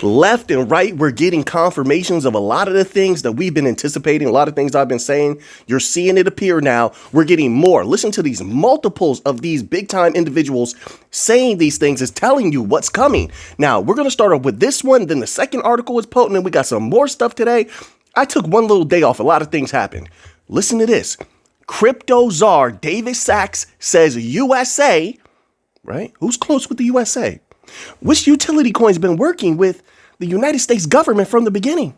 Left and right, we're getting confirmations of a lot of the things that we've been anticipating, a lot of things I've been saying. You're seeing it appear now. We're getting more. Listen to these multiples of these big time individuals saying these things is telling you what's coming. Now, we're going to start off with this one. Then the second article is potent, and we got some more stuff today. I took one little day off. A lot of things happened. Listen to this. Crypto czar David Sachs says USA, right? Who's close with the USA? Which utility coin's been working with the United States government from the beginning?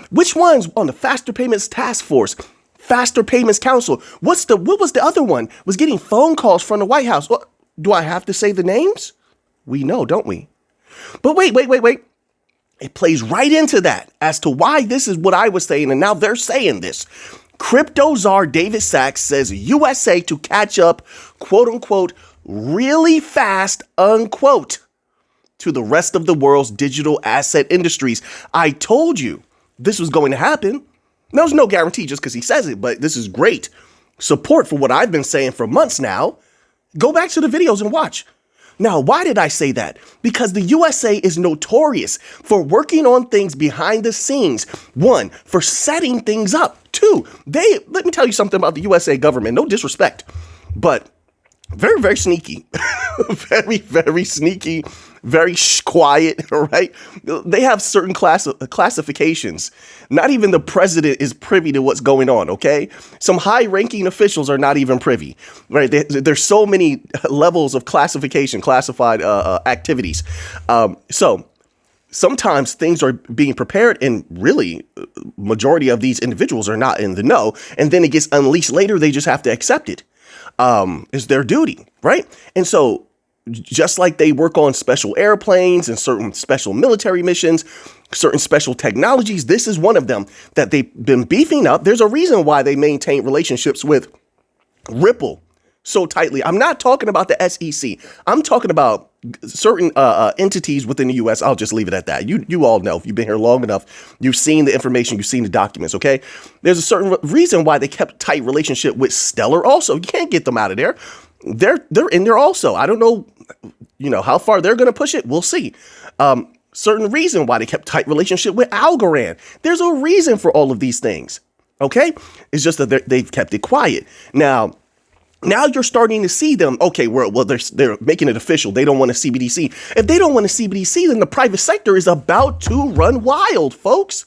Which one's on the Faster Payments Task Force, Faster Payments Council? What was the other one? Was getting phone calls from the White House. Well, do I have to say the names? We know, don't we? But wait. It plays right into that as to why this is what I was saying, and now they're saying this. Crypto czar David Sachs says USA to catch up, quote unquote, really fast, unquote, to the rest of the world's digital asset industries. I told you this was going to happen. There's no guarantee just because he says it, but this is great support for what I've been saying for months now. Go back to the videos and watch. Now, why did I say that? Because the USA is notorious for working on things behind the scenes. One, for setting things up. Two, let me tell you something about the USA government. No disrespect, but very, very sneaky. very sneaky, very quiet, right? They have certain classifications. Not even the president is privy to what's going on, okay? Some high-ranking officials are not even privy, right? There's so many levels of classified activities. So sometimes things are being prepared, and really, majority of these individuals are not in the know, and then it gets unleashed later. They just have to accept it. Is their duty, right? And so just like they work on special airplanes and certain special military missions, certain special technologies, this is one of them that they've been beefing up. There's a reason why they maintain relationships with Ripple so tightly. I'm not talking about the SEC. I'm talking about certain entities within the U.S. I'll just leave it at that. You all know, if you've been here long enough, you've seen the information, you've seen the documents, okay? There's a certain reason why they kept tight relationship with Stellar also. You can't get them out of there. They're in there also. I don't know, how far they're going to push it. We'll see. Certain reason why they kept tight relationship with Algorand. There's a reason for all of these things, okay? It's just that they've kept it quiet. Now you're starting to see them. Okay, they're making it official. They don't want a CBDC. If they don't want a CBDC, then the private sector is about to run wild, folks.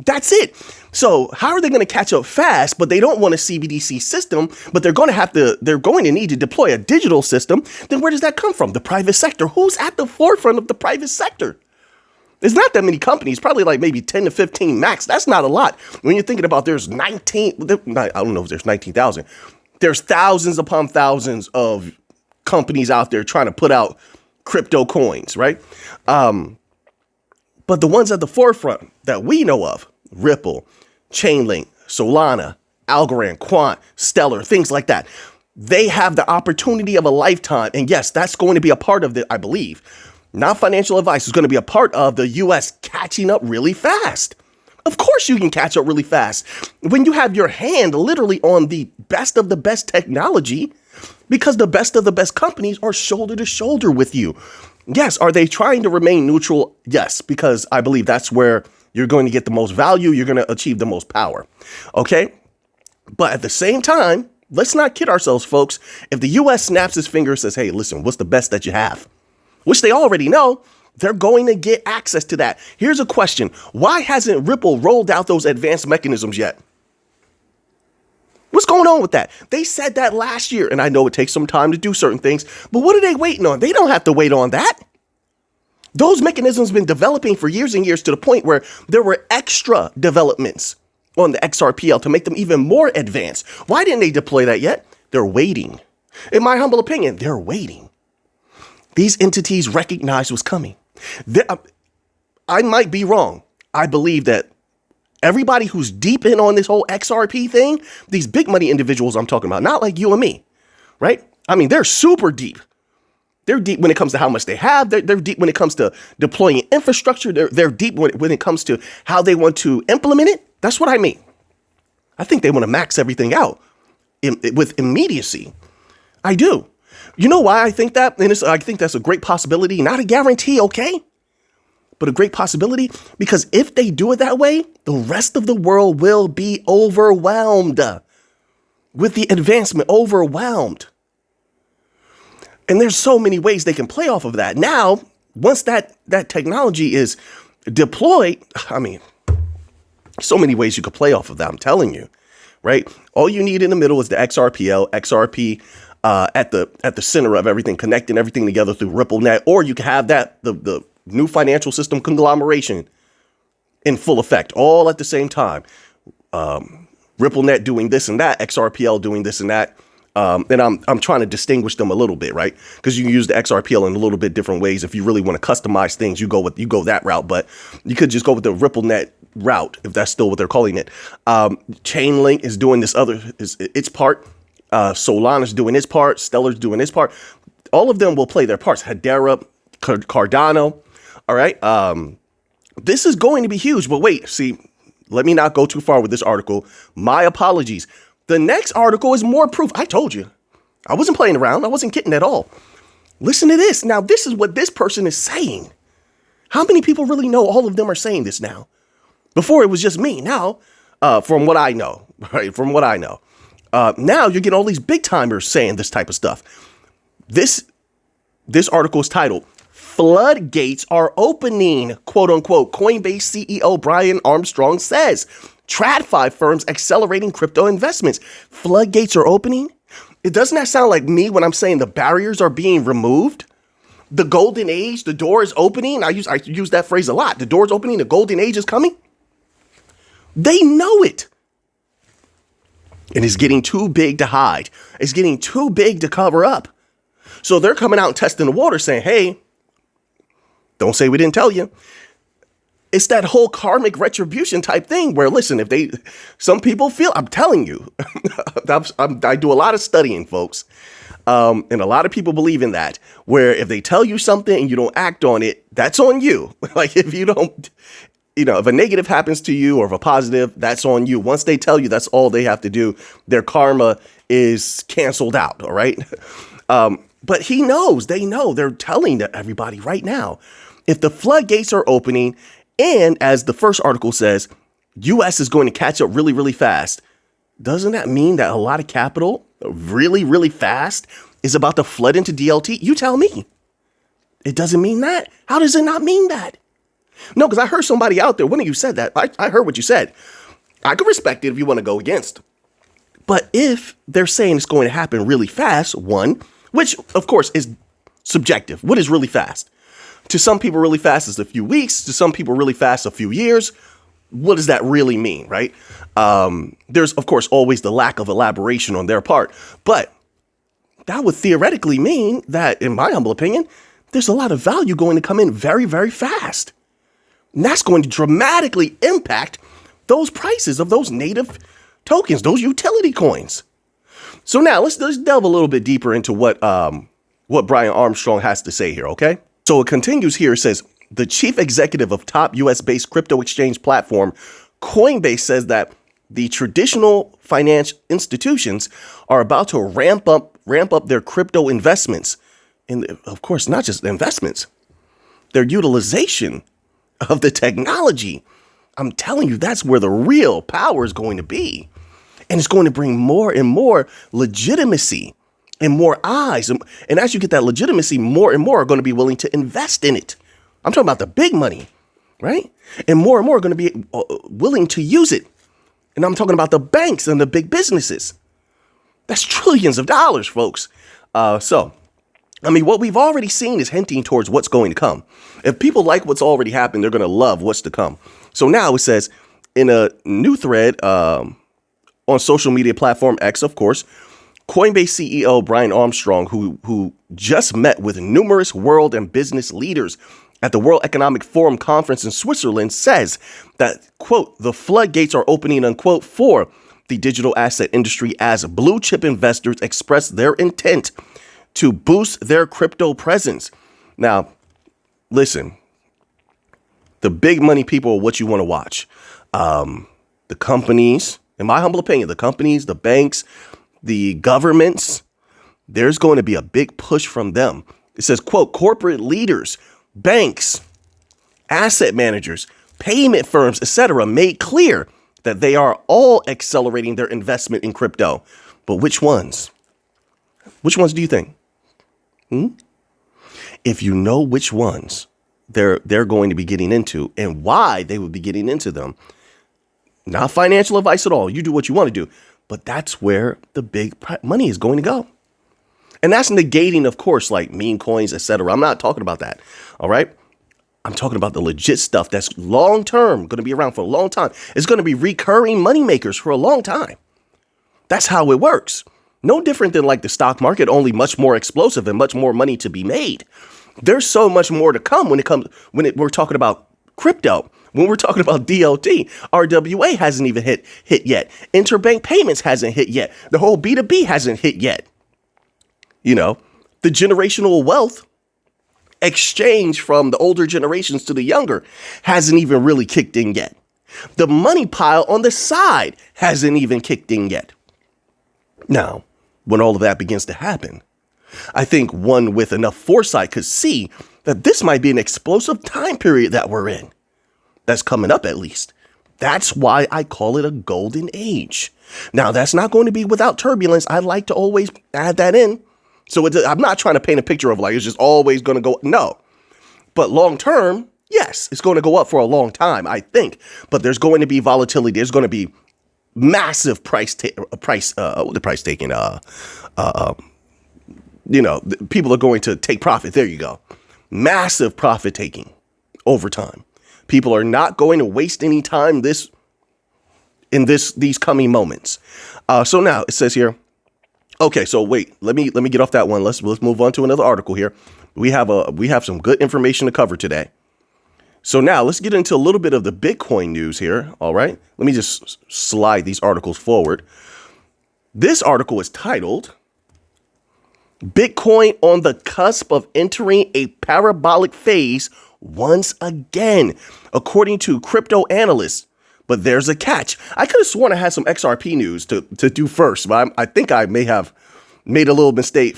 That's it. So how are they going to catch up fast? But they don't want a CBDC system, but they're going to need to deploy a digital system. Then where does that come from? The private sector. Who's at the forefront of the private sector? There's not that many companies, probably like maybe 10 to 15 max. That's not a lot. When you're thinking about there's 19, I don't know if there's 19,000. There's thousands upon thousands of companies out there trying to put out crypto coins, right? But the ones at the forefront that we know of, Ripple, Chainlink, Solana, Algorand, Quant, Stellar, things like that, they have the opportunity of a lifetime. And yes, that's going to be a part of it, I believe. Not financial advice, is going to be a part of the U.S. catching up really fast. Of course you can catch up really fast when you have your hand literally on the best of the best technology, because the best of the best companies are shoulder to shoulder with you. Yes. Are they trying to remain neutral? Yes, because I believe that's where you're going to get the most value. You're going to achieve the most power. Okay. But at the same time, let's not kid ourselves, folks. If the U.S. snaps his finger and says, hey, listen, what's the best that you have? Which they already know. They're going to get access to that. Here's a question. Why hasn't Ripple rolled out those advanced mechanisms yet? What's going on with that? They said that last year, and I know it takes some time to do certain things, but what are they waiting on? They don't have to wait on that. Those mechanisms have been developing for years and years, to the point where there were extra developments on the XRPL to make them even more advanced. Why didn't they deploy that yet? They're waiting. In my humble opinion, they're waiting. These entities recognized what's coming. I might be wrong. I believe that everybody who's deep in on this whole XRP thing, these big money individuals I'm talking about, not like you and me, right? I mean, they're super deep. They're deep when it comes to how much they have. They're deep when it comes to deploying infrastructure. They're deep when it comes to how they want to implement it. That's what I mean. I think they want to max everything out with immediacy. I do. You know why I think that? And I think that's a great possibility, not a guarantee, okay? but a great possibility, because if they do it that way, the rest of the world will be overwhelmed with the advancement, overwhelmed. And there's so many ways they can play off of that. Now, once that technology is deployed, I mean, so many ways you could play off of that, I'm telling you, right? All you need in the middle is the XRP at the center of everything, connecting everything together through RippleNet, or you can have that, the new financial system conglomeration in full effect, all at the same time. RippleNet doing this and that, XRPL doing this and that. And I'm trying to distinguish them a little bit, right? Because you can use the XRPL in a little bit different ways. If you really want to customize things, you go that route, but you could just go with the RippleNet route, if that's still what they're calling it. Chainlink is doing its part. Solana's doing its part. Stellar's doing its part. All of them will play their parts. Hedera, Cardano. All right. This is going to be huge, but wait, see, let me not go too far with this article. My apologies. The next article is more proof. I told you. I wasn't playing around. I wasn't kidding at all. Listen to this. Now, this is what this person is saying. How many people really know all of them are saying this now? Before it was just me. Now, from what I know, right? From what I know. Now you're getting all these big timers saying this type of stuff. This article is titled, "Floodgates Are Opening," quote unquote. Coinbase CEO Brian Armstrong says. TradFi firms accelerating crypto investments. Floodgates are opening? Doesn't that sound like me when I'm saying the barriers are being removed? The golden age, the door is opening. I use that phrase a lot. The door is opening, the golden age is coming. They know it. And it's getting too big to hide. It's getting too big to cover up. So they're coming out and testing the water saying, hey, don't say we didn't tell you. It's that whole karmic retribution type thing where, listen, some people feel, I'm telling you, I do a lot of studying, folks. And a lot of people believe in that, where if they tell you something and you don't act on it, that's on you. Like if you don't, if a negative happens to you or if a positive, that's on you. Once they tell you, that's all they have to do. Their karma is canceled out. All right. But they know, they're telling everybody right now, if the floodgates are opening, and as the first article says, U.S. is going to catch up really, really fast. Doesn't that mean that a lot of capital really, really fast is about to flood into DLT? You tell me. It doesn't mean that. How does it not mean that? No, because I heard somebody out there, when you said that, I heard what you said. I could respect it if you want to go against. But if they're saying it's going to happen really fast, one, which of course is subjective. What is really fast? To some people, really fast is a few weeks. To some people, really fast, a few years. What does that really mean, right? There's, of course, always the lack of elaboration on their part. But that would theoretically mean that, in my humble opinion, there's a lot of value going to come in very, very fast. And that's going to dramatically impact those prices of those native tokens, those utility coins. So now let's delve a little bit deeper into what Brian Armstrong has to say here, okay? So it continues here. It says, the chief executive of top US-based crypto exchange platform, Coinbase, says that the traditional financial institutions are about to ramp up their crypto investments. And of course, not just the investments, their utilization of the technology. I'm telling you, that's where the real power is going to be. And it's going to bring more and more legitimacy and more eyes. And as you get that legitimacy, more and more are going to be willing to invest in it. I'm talking about the big money, right? And more are going to be willing to use it. And I'm talking about the banks and the big businesses. That's trillions of dollars, folks. So, what we've already seen is hinting towards what's going to come. If people like what's already happened, they're going to love what's to come. So now it says in a new thread on social media platform X, of course, Coinbase CEO Brian Armstrong, who just met with numerous world and business leaders at the World Economic Forum conference in Switzerland, says that, quote, the floodgates are opening, unquote, for the digital asset industry as blue chip investors express their intent to boost their crypto presence. Now, listen, the big money people are what you want to watch. The companies, in my humble opinion, the companies, the banks, the governments, there's going to be a big push from them. It says, quote, corporate leaders, banks, asset managers, payment firms, etc., made clear that they are all accelerating their investment in crypto. But which ones? Which ones do you think? If you know which ones they're going to be getting into and why they would be getting into them, not financial advice at all. You do what you want to do, but that's where the big money is going to go. And that's negating, of course, like meme coins, etc. I'm not talking about that. All right. I'm talking about the legit stuff that's long term, going to be around for a long time. It's going to be recurring money makers for a long time. That's how it works. No different than like the stock market, only much more explosive and much more money to be made. There's so much more to come when we're talking about crypto. When we're talking about DLT, RWA hasn't even hit yet. Interbank payments hasn't hit yet. The whole B2B hasn't hit yet. You know, the generational wealth exchange from the older generations to the younger hasn't even really kicked in yet. The money pile on the side hasn't even kicked in yet. Now, when all of that begins to happen, I think one with enough foresight could see that this might be an explosive time period that we're in. That's coming up, at least. That's why I call it a golden age. Now, that's not going to be without turbulence. I like to always add that in. So I'm not trying to paint a picture of like it's just always going to go. No. But long term, yes, it's going to go up for a long time, I think. But there's going to be volatility. There's going to be massive people are going to take profit. There you go. Massive profit taking over time. People are not going to waste any time these coming moments. So now it says here. Okay, so wait, let me get off that one. Let's move on to another article here. We have some good information to cover today. So now let's get into a little bit of the Bitcoin news here. All right, let me just slide these articles forward. This article is titled "Bitcoin on the cusp of entering a parabolic phase once again," according to crypto analysts. But there's a catch. I could have sworn I had some XRP news to do first, but I think I may have made a little mistake,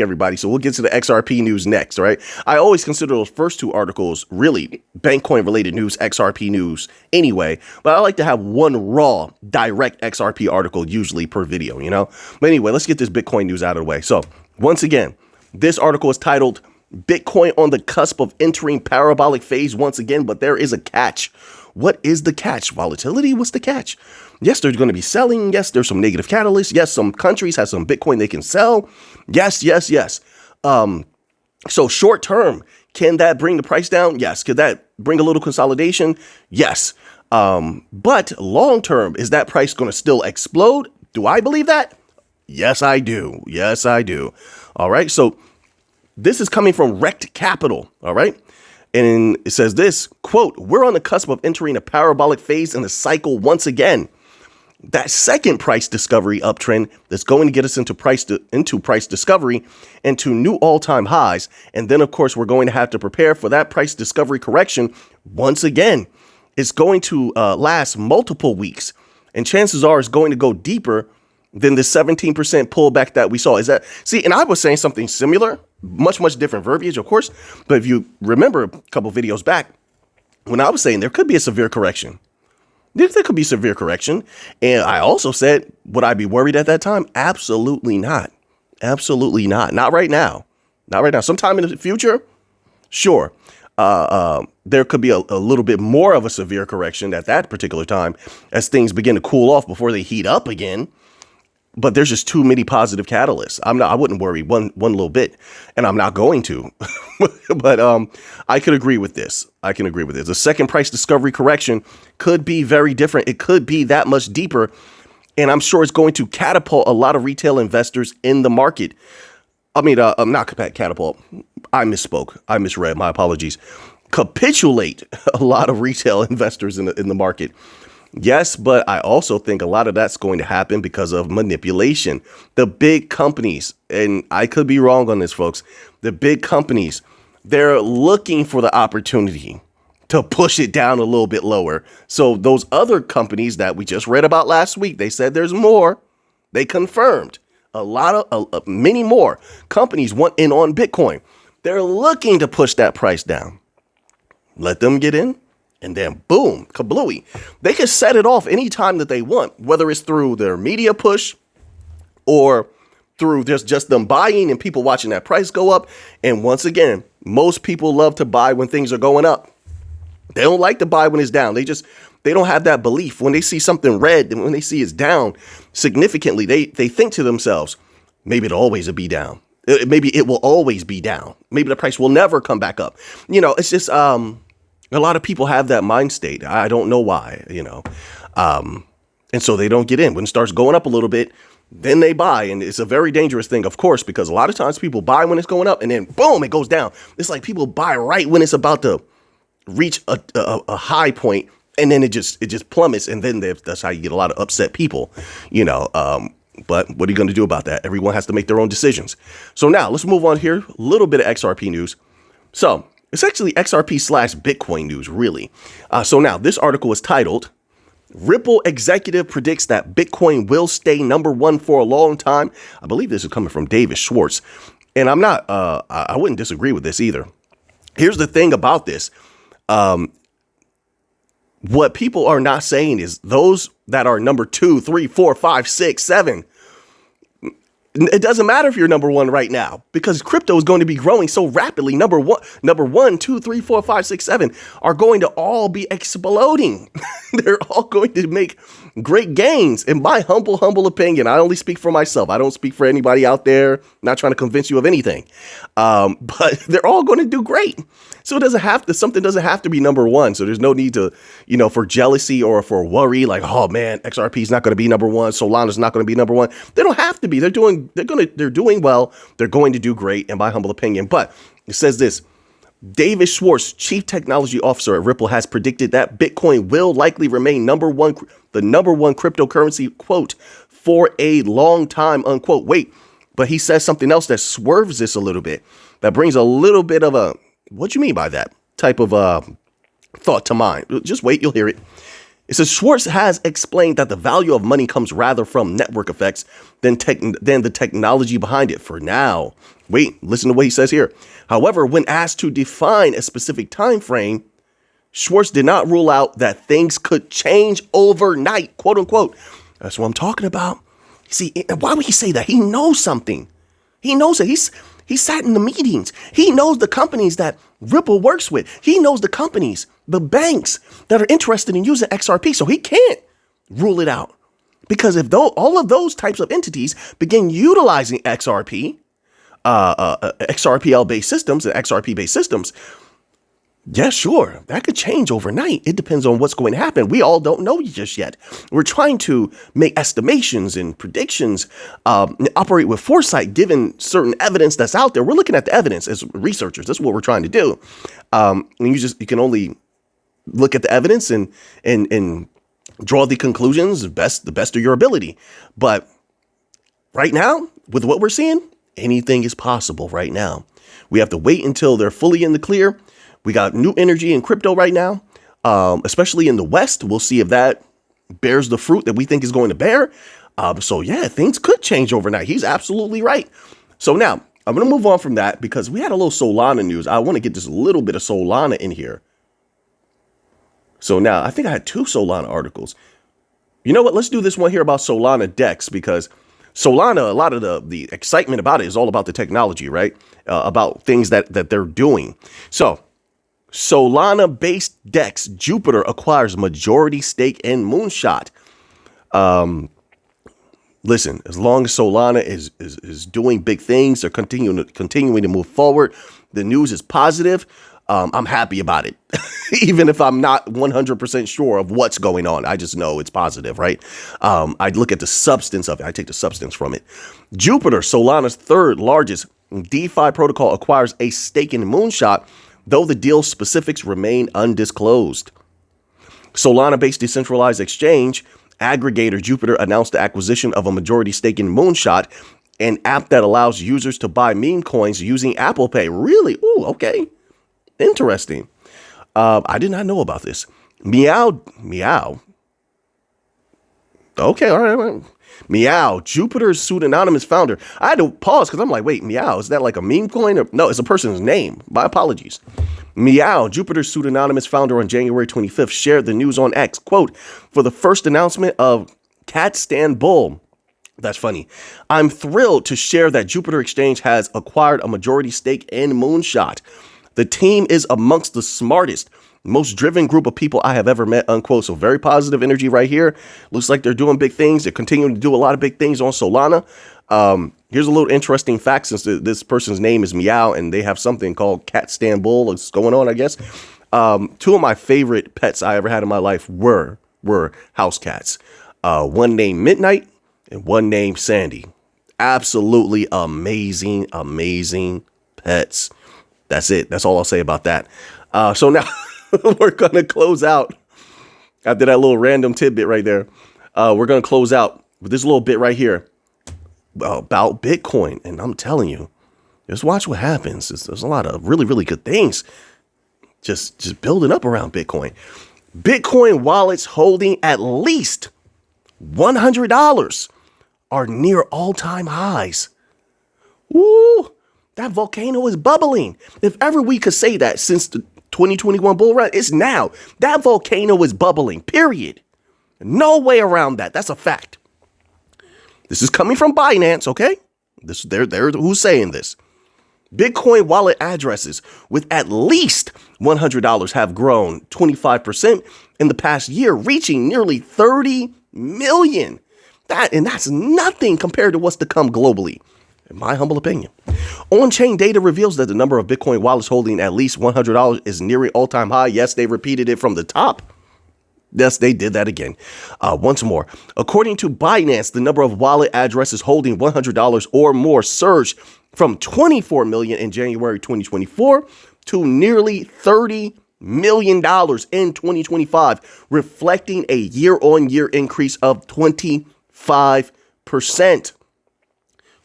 everybody. So we'll get to the XRP news next, all right? I always consider those first two articles really Bankcoin related news, XRP news anyway. But I like to have one raw, direct XRP article usually per video, you know? But anyway, let's get this Bitcoin news out of the way. So once again, this article is titled "Bitcoin on the cusp of entering parabolic phase once again," but there is a catch. What is the catch? Volatility? What's the catch? Yes, they're going to be selling. Yes, there's some negative catalysts. Yes, some countries have some Bitcoin they can sell. Yes. So short term, can that bring the price down? Yes. Could that bring a little consolidation? Yes. But long term, is that price going to still explode? Do I believe that? Yes, I do. Yes, I do. All right. So this is coming from Wrecked Capital. All right. And it says this, quote, "We're on the cusp of entering a parabolic phase in the cycle once again. That second price discovery uptrend that's going to get us into price discovery and to new all-time highs. And then, of course, we're going to have to prepare for that price discovery correction once again. It's going to last multiple weeks. And chances are it's going to go deeper than the 17% pullback that we saw." Is that, see, and I was saying something similar, much different verbiage, of course. But if you remember a couple videos back, when I was saying there could be a severe correction, there could be severe correction. And I also said, would I be worried at that time? Absolutely not. Absolutely not. Not right now. Not right now. Sometime in the future, sure. There could be a little bit more of a severe correction at that particular time as things begin to cool off before they heat up again. But there's just too many positive catalysts. I wouldn't worry one little bit, and I'm not going to. But I could agree with this. The second price discovery correction could be very different. It could be that much deeper, and I'm sure it's going to catapult a lot of retail investors in the market. I mean, not catapult. I misspoke. I misread. My apologies. Capitulate a lot of retail investors in the market. Yes, but I also think a lot of that's going to happen because of manipulation. The big companies, and I could be wrong on this, folks, the big companies, they're looking for the opportunity to push it down a little bit lower. So those other companies that we just read about last week, they said there's more. They confirmed many more companies want in on Bitcoin. They're looking to push that price down. let them get in, and then boom, kablooey. They can set it off anytime that they want, whether it's through their media push or through just them buying and people watching that price go up. And once again, most people love to buy when things are going up. They don't like to buy when it's down. They don't have that belief. When they see something red and when they see it's down significantly, they think to themselves, maybe it'll always be down. Maybe it will always be down. Maybe the price will never come back up. It's just a lot of people have that mind state. I don't know why, and so they don't get in. When it starts going up a little bit, then they buy. And it's a very dangerous thing, of course, because a lot of times people buy when it's going up and then boom, it goes down. It's like people buy right when it's about to reach a high point, and then it just plummets. And then that's how you get a lot of upset people, but what are you going to do about that? Everyone has to make their own decisions. So now let's move on here. A little bit of XRP news. So it's actually XRP/Bitcoin news, really. So now this article is titled, Ripple Executive Predicts That Bitcoin Will Stay #1 for a Long Time. I believe this is coming from David Schwartz. And I wouldn't disagree with this either. Here's the thing about this. What people are not saying is those that are number 2, 3, 4, 5, 6, 7. It doesn't matter if you're number 1 right now because crypto is going to be growing so rapidly. Number 1, 2, 3, 4, 5, 6, 7 are going to all be exploding. They're all going to make great gains. In my humble opinion, I only speak for myself. I don't speak for anybody out there. Not trying to convince you of anything. But they're all going to do great. So something doesn't have to be number 1. So there's no need to, for jealousy or for worry, like, oh man, XRP is not going to be number 1. Solana's not going to be number 1. They don't have to be. They're doing well. They're going to do great, in my humble opinion. But it says this: David Schwartz, Chief Technology Officer at Ripple, has predicted that Bitcoin will likely remain the number one cryptocurrency, quote, for a long time, unquote. Wait, but he says something else that swerves this a little bit. That brings a little bit of a, what do you mean by that type of thought to mind? Just wait, you'll hear it. It says Schwartz has explained that the value of money comes rather from network effects than the technology behind it. For now, wait, listen to what he says here. However, when asked to define a specific time frame, Schwartz did not rule out that things could change overnight, quote unquote. That's what I'm talking about. See, why would he say that? He knows something. He knows it. He sat in the meetings. He knows the companies that Ripple works with. He knows the companies, the banks that are interested in using XRP. So he can't rule it out. Because if all of those types of entities begin utilizing XRP, XRPL-based systems and XRP-based systems, yeah, sure, that could change overnight. It depends on what's going to happen. We all don't know just yet. We're trying to make estimations and predictions, operate with foresight, given certain evidence that's out there. We're looking at the evidence as researchers. That's what we're trying to do. And you can only look at the evidence and draw the conclusions the best of your ability. But right now, with what we're seeing, anything is possible right now. We have to wait until they're fully in the clear. We got new energy in crypto right now, especially in the West. We'll see if that bears the fruit that we think is going to bear. So yeah, things could change overnight. He's absolutely right. So now I'm going to move on from that because we had a little Solana news. I want to get this little bit of Solana in here. So now I think I had 2 Solana articles. You know what? Let's do this one here about Solana DEX because Solana, a lot of the excitement about it is all about the technology, right? About things that they're doing. So Solana-based DEX Jupiter acquires majority stake in Moonshot. Listen, as long as Solana is doing big things, they're continuing to move forward. The news is positive. I'm happy about it, even if I'm not 100% sure of what's going on. I just know it's positive, right? I look at the substance of it. I take the substance from it. Jupiter, Solana's 3rd largest DeFi protocol, acquires a stake in Moonshot, though the deal specifics remain undisclosed. Solana-based decentralized exchange aggregator Jupiter announced the acquisition of a majority stake in Moonshot, an app that allows users to buy meme coins using Apple Pay. Really? Ooh, okay. Interesting. I did not know about this. Meow Okay, all right. All right. Meow, Jupiter's pseudonymous founder. I had to pause because I'm like, wait, Meow, is that like a meme coin? Or no, it's a person's name. My apologies. Meow, Jupiter's pseudonymous founder on January 25th shared the news on X, quote, for the first announcement of Cat Stand Bull. That's funny. I'm thrilled to share that Jupiter Exchange has acquired a majority stake in Moonshot. The team is amongst the smartest, most driven group of people I have ever met, unquote. So very positive energy right here. Looks like they're doing big things. They're continuing to do a lot of big things on Solana. Here's a little interesting fact, since this person's name is Meow and they have something called Cat Stand Bull that's going on, I guess. Two of my favorite pets I ever had in my life were house cats. One named Midnight and one named Sandy. Absolutely amazing, amazing pets. That's it. That's all I'll say about that. So now we're going to close out after that little random tidbit right there. We're going to close out with this little bit right here about Bitcoin. And I'm telling you, just watch what happens. There's a lot of really, really good things just building up around Bitcoin. Bitcoin wallets holding at least $100 are near all-time highs. Woo! That volcano is bubbling. If ever we could say that since the 2021 bull run, it's now. That volcano is bubbling, period. No way around that. That's a fact. This is coming from Binance, okay? They're who's saying this. Bitcoin wallet addresses with at least $100 have grown 25% in the past year, reaching nearly 30 million. That's nothing compared to what's to come globally, in my humble opinion. On-chain data reveals that the number of Bitcoin wallets holding at least $100 is nearing all-time high. Yes, they repeated it from the top. Yes, they did that again. Once more, according to Binance, the number of wallet addresses holding $100 or more surged from 24 million in January 2024 to nearly $30 million in 2025, reflecting a year-on-year increase of 25%.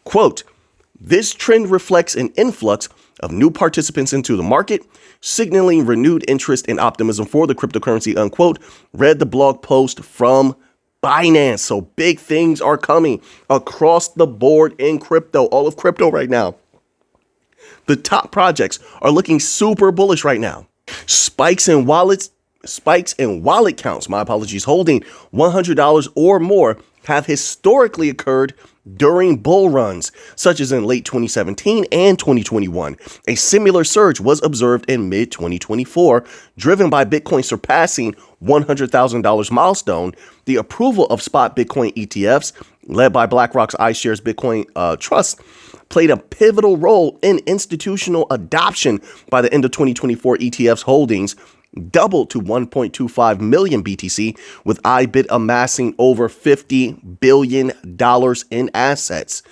Quote, this trend reflects an influx of new participants into the market, signaling renewed interest and optimism for the cryptocurrency, unquote, read the blog post from Binance. So big things are coming across the board in crypto, all of crypto right now. The top projects are looking super bullish right now. Spikes in wallet counts, my apologies, holding $100 or more have historically occurred during bull runs, such as in late 2017 and 2021. A similar surge was observed in mid-2024, driven by Bitcoin surpassing $100,000 milestone. The approval of spot Bitcoin ETFs, led by BlackRock's iShares Bitcoin Trust, played a pivotal role in institutional adoption. By the end of 2024, ETFs holdings doubled to 1.25 million BTC, with iBit amassing over $50 billion in assets.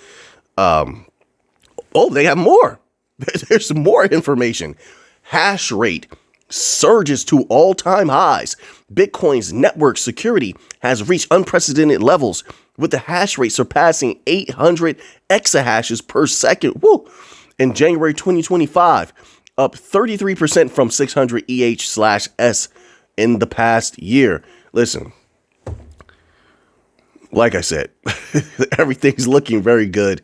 They have more. There's more information. Hash rate surges to all-time highs. Bitcoin's network security has reached unprecedented levels, with the hash rate surpassing 800 exahashes per second. Woo! In January 2025, up 33% from 600 EH/s in the past year. Listen, like I said, everything's looking very good.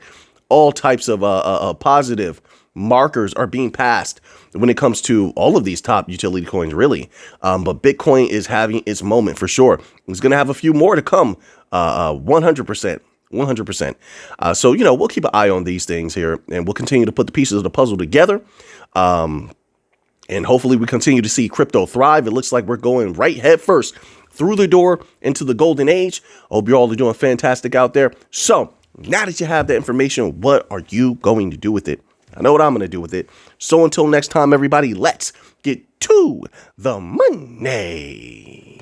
All types of positive markers are being passed when it comes to all of these top utility coins, really. But Bitcoin is having its moment for sure. It's going to have a few more to come, 100%. 100%. So, we'll keep an eye on these things here, and we'll continue to put the pieces of the puzzle together. And hopefully we continue to see crypto thrive. It looks like we're going right head first through the door into the golden age. I hope you all are doing fantastic out there. So now that you have that information, what are you going to do with it? I know what I'm going to do with it. So until next time, everybody, let's get to the money.